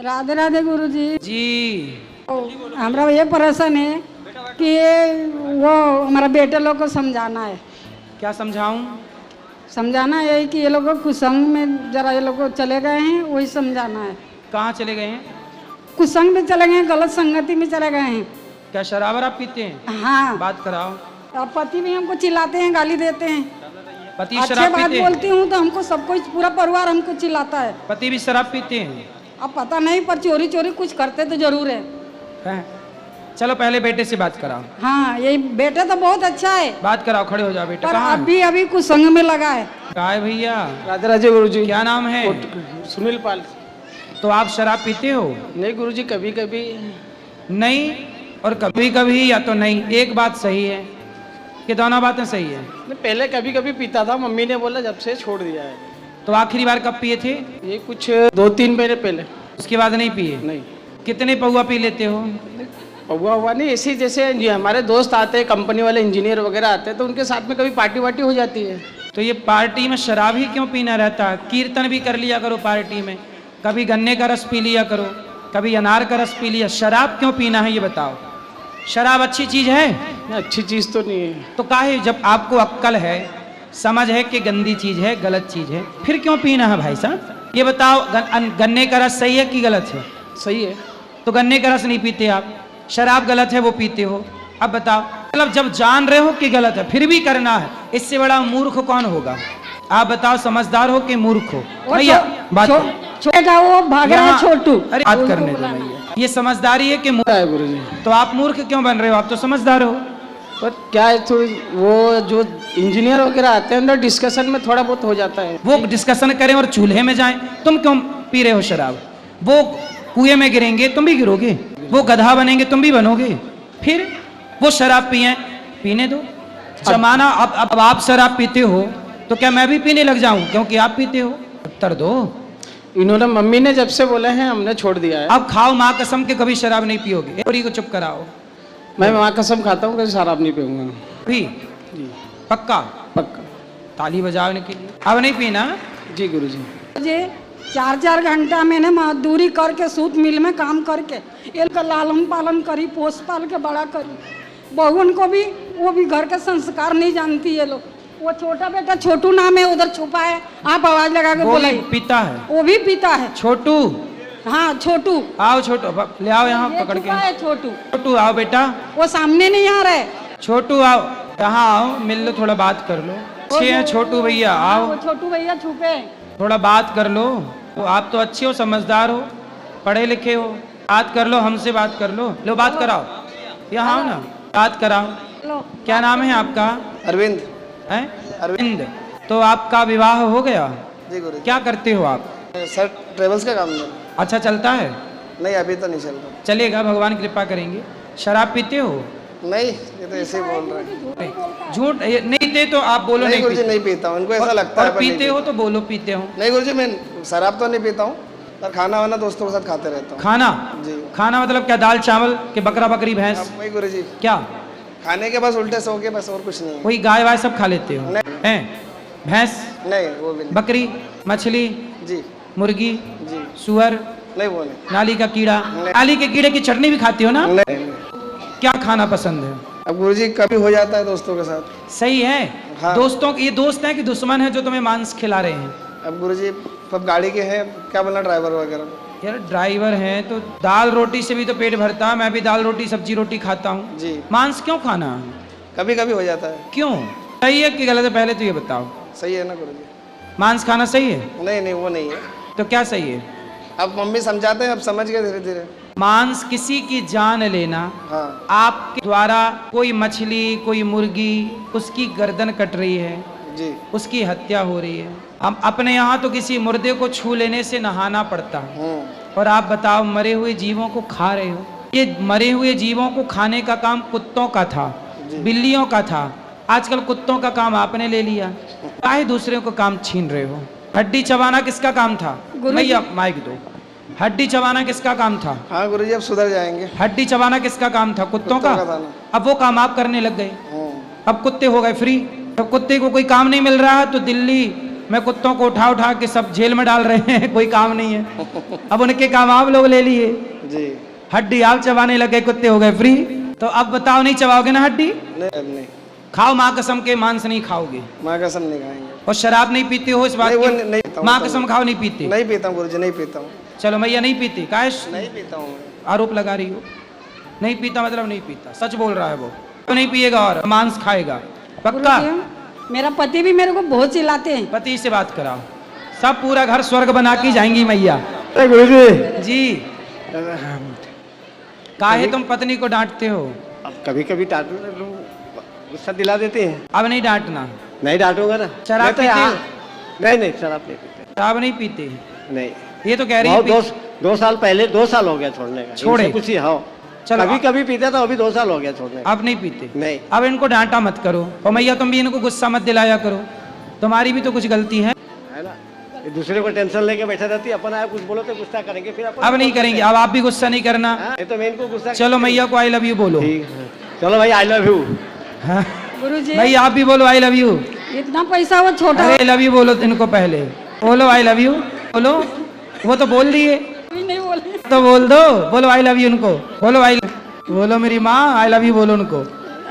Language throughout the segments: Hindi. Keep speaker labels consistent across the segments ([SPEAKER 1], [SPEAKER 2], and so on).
[SPEAKER 1] राधे राधे गुरुजी
[SPEAKER 2] जी।
[SPEAKER 1] हमरा ये परेशान है कि वो हमारा बेटे लोग को समझाना है।
[SPEAKER 2] क्या समझाऊं?
[SPEAKER 1] समझाना है कि ये लोग को कुसंग में जरा ये लोग को चले गए हैं, वही समझाना है।
[SPEAKER 2] कहाँ चले गए हैं?
[SPEAKER 1] कुसंग में चले गए हैं, गलत संगति में चले गए हैं।
[SPEAKER 2] क्या शराब आप पीते हैं?
[SPEAKER 1] हाँ,
[SPEAKER 2] बात कराओ।
[SPEAKER 1] अब पति भी हमको चिल्लाते हैं, गाली देते हैं।
[SPEAKER 2] पति
[SPEAKER 1] अच्छे
[SPEAKER 2] शराब
[SPEAKER 1] बात
[SPEAKER 2] पीते हैं?
[SPEAKER 1] बोलती हूँ तो हमको सब कुछ पूरा परिवार हमको चिल्लाता है।
[SPEAKER 2] पति भी शराब पीते हैं?
[SPEAKER 1] अब पता नहीं, पर चोरी चोरी कुछ करते तो जरूर है।
[SPEAKER 2] हैं? चलो पहले बेटे से बात कराओ।
[SPEAKER 1] हाँ, ये बेटा तो बहुत अच्छा है,
[SPEAKER 2] बात कराओ, खड़े हो जाओ बेटा।
[SPEAKER 1] पर
[SPEAKER 2] कहाँ है?
[SPEAKER 1] अभी अभी कुसंग में लगा है।
[SPEAKER 2] कहाँ है भैया?
[SPEAKER 3] राधे राधे गुरुजी।
[SPEAKER 2] क्या नाम है?
[SPEAKER 3] सुनील पाल।
[SPEAKER 2] तो आप शराब पीते हो?
[SPEAKER 3] नहीं गुरुजी, कभी कभी।
[SPEAKER 2] नहीं और कभी कभी, या तो नहीं। एक बात सही है कि दोनों बातें सही है?
[SPEAKER 3] मैं पहले कभी कभी पीता था, मम्मी ने बोला जब से छोड़ दिया है।
[SPEAKER 2] तो आखिरी बार कब पिए थे?
[SPEAKER 3] ये कुछ 2-3 महीने पहले।
[SPEAKER 2] उसके बाद नहीं पिए?
[SPEAKER 3] नहीं।
[SPEAKER 2] कितने पौवा पी लेते हो?
[SPEAKER 3] हुआ हुआ नहीं, ऐसे ही जैसे जी हमारे दोस्त आते हैं, कंपनी वाले इंजीनियर वगैरह आते हैं, तो उनके साथ में कभी पार्टी वार्टी हो जाती है।
[SPEAKER 2] तो ये पार्टी में शराब ही क्यों पीना रहता है? कीर्तन भी कर लिया करो पार्टी में, कभी गन्ने का रस पी लिया करो, कभी अनार का रस पी लिया। शराब क्यों पीना है ये बताओ? शराब अच्छी चीज है?
[SPEAKER 3] अच्छी चीज़ तो नहीं है।
[SPEAKER 2] तो काहे, जब आपको अक्ल है, समझ है कि गंदी चीज है, गलत चीज है, फिर क्यों पीना है भाई साहब? ये बताओ, गन्ने का रस सही है कि गलत है?
[SPEAKER 3] सही है।
[SPEAKER 2] तो गन्ने का रस नहीं पीते आप, शराब गलत है वो पीते हो। अब बताओ, मतलब जब जान रहे हो कि गलत है फिर भी करना है, इससे बड़ा मूर्ख कौन होगा? आप बताओ, समझदार हो कि मूर्ख हो? भैया बात
[SPEAKER 1] छोटा वो भाग रहा है छोटू।
[SPEAKER 2] अरे बात करने दो भैया। ये समझदारी है कि मूर्ख?
[SPEAKER 3] है गुरुजी।
[SPEAKER 2] तो आप मूर्ख क्यों बन रहे हो? आप तो समझदार हो।
[SPEAKER 3] पर क्या है, थोड़ी वो जो इंजीनियर वगैरह आते हैं अंदर डिस्कशन में थोड़ा बहुत हो जाता है।
[SPEAKER 2] वो डिस्कशन करें और चूल्हे में जाएं। तुम क्यों पी रहे हो शराब? वो कुएं में गिरेंगे, तुम भी गिरोगे। वो गधा बनेंगे, तुम भी बनोगे। फिर वो शराब पिए, पीने दो। जमाना अब आप शराब पीते हो तो क्या मैं भी पीने लग जाऊं क्योंकि आप पीते हो? उत्तर दो।
[SPEAKER 3] इन्होंने, मम्मी ने जब से बोले हैं हमने छोड़ दिया है।
[SPEAKER 2] अब खाओ माँ कसम के कभी शराब नहीं पियोगे। और को चुप कराओ।
[SPEAKER 3] मैं माँ कसम खाता हूँ, कभी शराब नहीं पीऊंगा।
[SPEAKER 2] भी
[SPEAKER 3] जी
[SPEAKER 2] पक्का?
[SPEAKER 3] पक्का।
[SPEAKER 2] ताली बजाने के लिए। अब नहीं पीना?
[SPEAKER 3] जी गुरुजी।
[SPEAKER 1] मुझे 4-4 घंटा मैंने मजदूरी करके सूत मिल में काम करके इनका लालन पालन करी, पोस पाल के बड़ा करी। बहुन को भी, वो भी घर के संस्कार नहीं जानती है लोग। वो छोटा बेटा छोटू नाम है, उधर छुपा है, आप आवाज लगा के
[SPEAKER 2] वो
[SPEAKER 1] बोला।
[SPEAKER 2] भी पीता है?
[SPEAKER 1] वो भी पीता है।
[SPEAKER 2] छोटू?
[SPEAKER 1] हाँ छोटू।
[SPEAKER 2] आओ छोटू, ले आओ यहाँ
[SPEAKER 1] ये
[SPEAKER 2] पकड़ के।
[SPEAKER 1] छुपा है छोटू।
[SPEAKER 2] छोटू आओ बेटा।
[SPEAKER 1] वो सामने नहीं आ रहा है।
[SPEAKER 2] छोटू आओ, यहाँ आओ, मिल लो, थोड़ा बात कर लो। अच्छे हैं छोटू भैया, आओ
[SPEAKER 1] वो छोटू भैया छुपे हैं।
[SPEAKER 2] थोड़ा बात कर लो। तो आप तो अच्छे हो, समझदार हो, पढ़े लिखे हो, बात कर लो, हमसे बात कर लो। लो बात कराओ, यहाँ आओ ना, बात कराओ।
[SPEAKER 1] लो।
[SPEAKER 2] क्या नाम है आपका?
[SPEAKER 3] अरविंद।
[SPEAKER 2] है अरविंद। तो आपका विवाह हो गया?
[SPEAKER 3] जी गुरुजी।
[SPEAKER 2] क्या करते हो आप?
[SPEAKER 3] सर ट्रेवल्स का काम है।
[SPEAKER 2] अच्छा चलता है?
[SPEAKER 3] नहीं अभी तो नहीं चल रहा।
[SPEAKER 2] चलेगा, भगवान कृपा करेंगे। शराब पीते हो?
[SPEAKER 3] नहीं, ये तो ऐसे ही बोल रहे हैं।
[SPEAKER 2] झूठ नहीं थे तो आप बोलो नहीं
[SPEAKER 3] गुरुजी
[SPEAKER 2] पीते।
[SPEAKER 3] नहीं पीता हूँ, उनको ऐसा लगता
[SPEAKER 2] और
[SPEAKER 3] है।
[SPEAKER 2] पीते हो तो बोलो पीते हो।
[SPEAKER 3] नहीं गुरुजी, मैं शराब तो नहीं पीता हूँ, पर खाना वाना दोस्तों के साथ खाते रहता हूँ।
[SPEAKER 2] खाना?
[SPEAKER 3] जी।
[SPEAKER 2] खाना मतलब क्या, दाल चावल के बकरा बकरी भैंस?
[SPEAKER 3] अब वही गुरुजी,
[SPEAKER 2] क्या
[SPEAKER 3] खाने के बस उल्टे सो के, बस और कुछ नहीं है।
[SPEAKER 2] वही गाय वाय सब खा लेते हो? हैं? भैंस,
[SPEAKER 3] नहीं वो भी नहीं।
[SPEAKER 2] बकरी, मछली,
[SPEAKER 3] जी
[SPEAKER 2] मुर्गी,
[SPEAKER 3] जी।
[SPEAKER 2] सुअर,
[SPEAKER 3] नहीं वो नहीं।
[SPEAKER 2] नाली का कीड़ा?
[SPEAKER 3] नहीं।
[SPEAKER 2] नाली के कीड़े की चटनी भी खाती हो ना?
[SPEAKER 3] नहीं।
[SPEAKER 2] क्या खाना पसंद है?
[SPEAKER 3] अब गुरुजी कभी हो जाता है दोस्तों के साथ।
[SPEAKER 2] सही है।
[SPEAKER 3] हाँ।
[SPEAKER 2] दोस्तों, ये दोस्त हैं कि दुश्मन है जो तुम्हें मांस खिला रहे हैं?
[SPEAKER 3] अब गुरुजी सब गाड़ी के हैं, क्या बोलना, ड्राइवर वगैरह।
[SPEAKER 2] यार ड्राइवर हैं तो दाल रोटी से भी तो पेट भरता है। मैं भी दाल रोटी सब्जी रोटी खाता हूँ।
[SPEAKER 3] जी।
[SPEAKER 2] मांस क्यों खाना?
[SPEAKER 3] कभी कभी हो जाता है।
[SPEAKER 2] क्यों? सही है कि गलत है, पहले तो ये बताओ।
[SPEAKER 3] सही है ना गुरुजी?
[SPEAKER 2] मांस खाना सही है?
[SPEAKER 3] नहीं नहीं वो नहीं है।
[SPEAKER 2] तो क्या सही है?
[SPEAKER 3] अब मम्मी समझाते हैं, अब समझ गए धीरे धीरे।
[SPEAKER 2] मांस किसी की जान लेना,
[SPEAKER 3] हाँ।
[SPEAKER 2] आपके द्वारा कोई मछली, कोई मुर्गी, उसकी गर्दन कट रही है,
[SPEAKER 3] जी।
[SPEAKER 2] उसकी हत्या हो रही है। हम अपने यहाँ तो किसी मुर्दे को छू लेने से नहाना पड़ता है, और आप बताओ मरे हुए जीवों को खा रहे हो। ये मरे हुए जीवों को खाने का काम कुत्तों का था, बिल्लियों का था। आजकल कुत्तों का काम आपने ले लिया। काहे दूसरे को काम छीन रहे हो? हड्डी चबाना किसका काम था? भैया माइक दो। हड्डी चबाना किसका काम था?
[SPEAKER 3] हाँ गुरुजी अब सुधर जाएंगे।
[SPEAKER 2] हड्डी चबाना किसका काम था? कुत्तों का।
[SPEAKER 3] था ना।
[SPEAKER 2] अब वो काम आप करने लग गए। अब कुत्ते हो गए फ्री। अब कुत्ते को कोई काम नहीं मिल रहा तो दिल्ली मैं कुत्तों को उठा उठा के सब जेल में डाल रहे हैं, कोई काम नहीं है। अब उनके काम आप लोग ले लिए
[SPEAKER 4] जी।
[SPEAKER 2] हड्डी आप चबाने लगे, कुत्ते हो गए फ्री। तो अब बताओ नहीं चबाओगे ना हड्डी?
[SPEAKER 4] नहीं अब नहीं,
[SPEAKER 2] खाओ माँ कसम के मांस नहीं खाओगे
[SPEAKER 4] माँ कसम नहीं खाएंगे।
[SPEAKER 2] और शराब नहीं पीते हो इस बात
[SPEAKER 4] नहीं, वो
[SPEAKER 2] की?
[SPEAKER 4] नहीं पीता हूँ,
[SPEAKER 2] माँ
[SPEAKER 4] तो
[SPEAKER 2] कसम खाओ नहीं पीते?
[SPEAKER 4] नहीं पीता हूँ गुरुजी, नहीं पीता हूँ।
[SPEAKER 2] चलो मैया नहीं पीती, काश
[SPEAKER 4] नहीं पीता हूँ।
[SPEAKER 2] आरोप लगा रही हो। नहीं पीता मतलब नहीं पीता, सच बोल रहा है वो। तो नहीं पिएगा और मांस खाएगा पक्का?
[SPEAKER 1] गुरुजी, मेरा पति भी मेरे को बहुत चिल्लाते हैं।
[SPEAKER 2] पति से बात कराओ, सब पूरा घर स्वर्ग बना के जाएंगी मैया
[SPEAKER 4] गुरुजी
[SPEAKER 2] जी। काहे तुम पत्नी को डांटते हो?
[SPEAKER 4] अब कभी कभी गुस्सा दिला देते हैं।
[SPEAKER 2] अब नहीं डांटना।
[SPEAKER 4] नहीं डांटूंगा ना।
[SPEAKER 2] शराब
[SPEAKER 4] मैं तो
[SPEAKER 2] पीते
[SPEAKER 4] यहाँ-
[SPEAKER 2] हो?
[SPEAKER 4] नहीं नहीं शराब नहीं पीते।
[SPEAKER 2] शराब नहीं पीते?
[SPEAKER 4] नहीं,
[SPEAKER 2] ये तो कह रही
[SPEAKER 4] बहुत
[SPEAKER 2] है
[SPEAKER 4] 2 साल पहले, 2 साल हो गया छोड़ने का।
[SPEAKER 2] छोड़े?
[SPEAKER 4] इनसे कुछ ही हाँ,
[SPEAKER 2] चलो,
[SPEAKER 4] कभी कभी पीता था, अभी 2 साल हो गया छोड़ने का।
[SPEAKER 2] अब नहीं पीते?
[SPEAKER 4] नहीं।
[SPEAKER 2] अब इनको डांटा मत करो। और मैया तुम भी इनको गुस्सा मत दिलाया करो, तुम्हारी भी तो कुछ गलती है।
[SPEAKER 4] है ना, ये दूसरे को टेंशन लेके बैठा रहती है, अपन आया कुछ बोलो तो गुस्सा करेंगे, फिर अपन
[SPEAKER 2] अब नहीं करेंगे, अब आप भी गुस्सा नहीं करना।
[SPEAKER 4] हाँ, ये तो मैं इनको गुस्सा।
[SPEAKER 2] चलो मैया को आई लव यू बोलो।
[SPEAKER 4] ठीक है, चलो भाई आई लव यू।
[SPEAKER 2] हाँ,
[SPEAKER 1] गुरुजी,
[SPEAKER 2] मैया आप भी बोलो आई लव यू।
[SPEAKER 1] इतना पैसा वो छोटा
[SPEAKER 2] अरे लव यू बोलो इनको पहले, बोलो आई लव यू बोलो। वो तो बोल दिए,
[SPEAKER 1] भी नहीं बोले।
[SPEAKER 2] तो बोल दो, बोलो आई लव यू उनको, बोलो आई बोलो मेरी माँ आई लव यू बोलो उनको।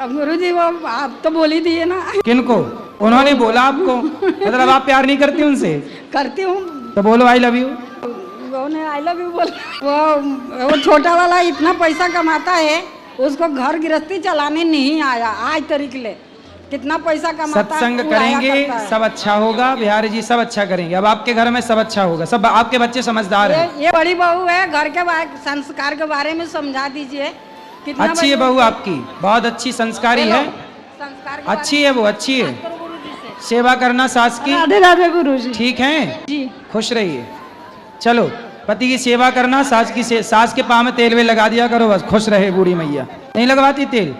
[SPEAKER 1] अब गुरुजी वो आप तो बोल ही दिए ना।
[SPEAKER 2] किनको? उन्होंने बोला आपको, मतलब आप प्यार नहीं करती उनसे?
[SPEAKER 1] करती हूँ,
[SPEAKER 2] तो बोलो आई लव यू।
[SPEAKER 1] उन्होंने आई लव यू बोला। वो छोटा वाला इतना पैसा कमाता है, उसको घर गृहस्थी चलाने नहीं आया आज तरीक ले। कितना पैसा कमाता है,
[SPEAKER 2] सत्संग
[SPEAKER 1] उड़ाया
[SPEAKER 2] करेंगे
[SPEAKER 1] करता है।
[SPEAKER 2] सब अच्छा होगा, बिहारी जी सब अच्छा करेंगे। अब आपके घर में सब अच्छा होगा, सब आपके बच्चे समझदार हैं।
[SPEAKER 1] ये बड़ी बहू है, घर के संस्कार के बारे में समझा दीजिए। कितना
[SPEAKER 2] अच्छी है बहू आपकी, बहुत अच्छी संस्कारी है,
[SPEAKER 1] संस्कार के
[SPEAKER 2] अच्छी है वो, अच्छी है।
[SPEAKER 1] बारे में गुरुजी से।
[SPEAKER 2] सेवा करना सास की,
[SPEAKER 1] राधे राधे गुरुजी।
[SPEAKER 2] ठीक है,
[SPEAKER 1] जी।
[SPEAKER 2] खुश रहिए। चलो पति की सेवा करना, सास के पाँव में तेल वे लगा दिया करो, बस खुश रहे बूढ़ी मैया। नहीं लगवाती तेल?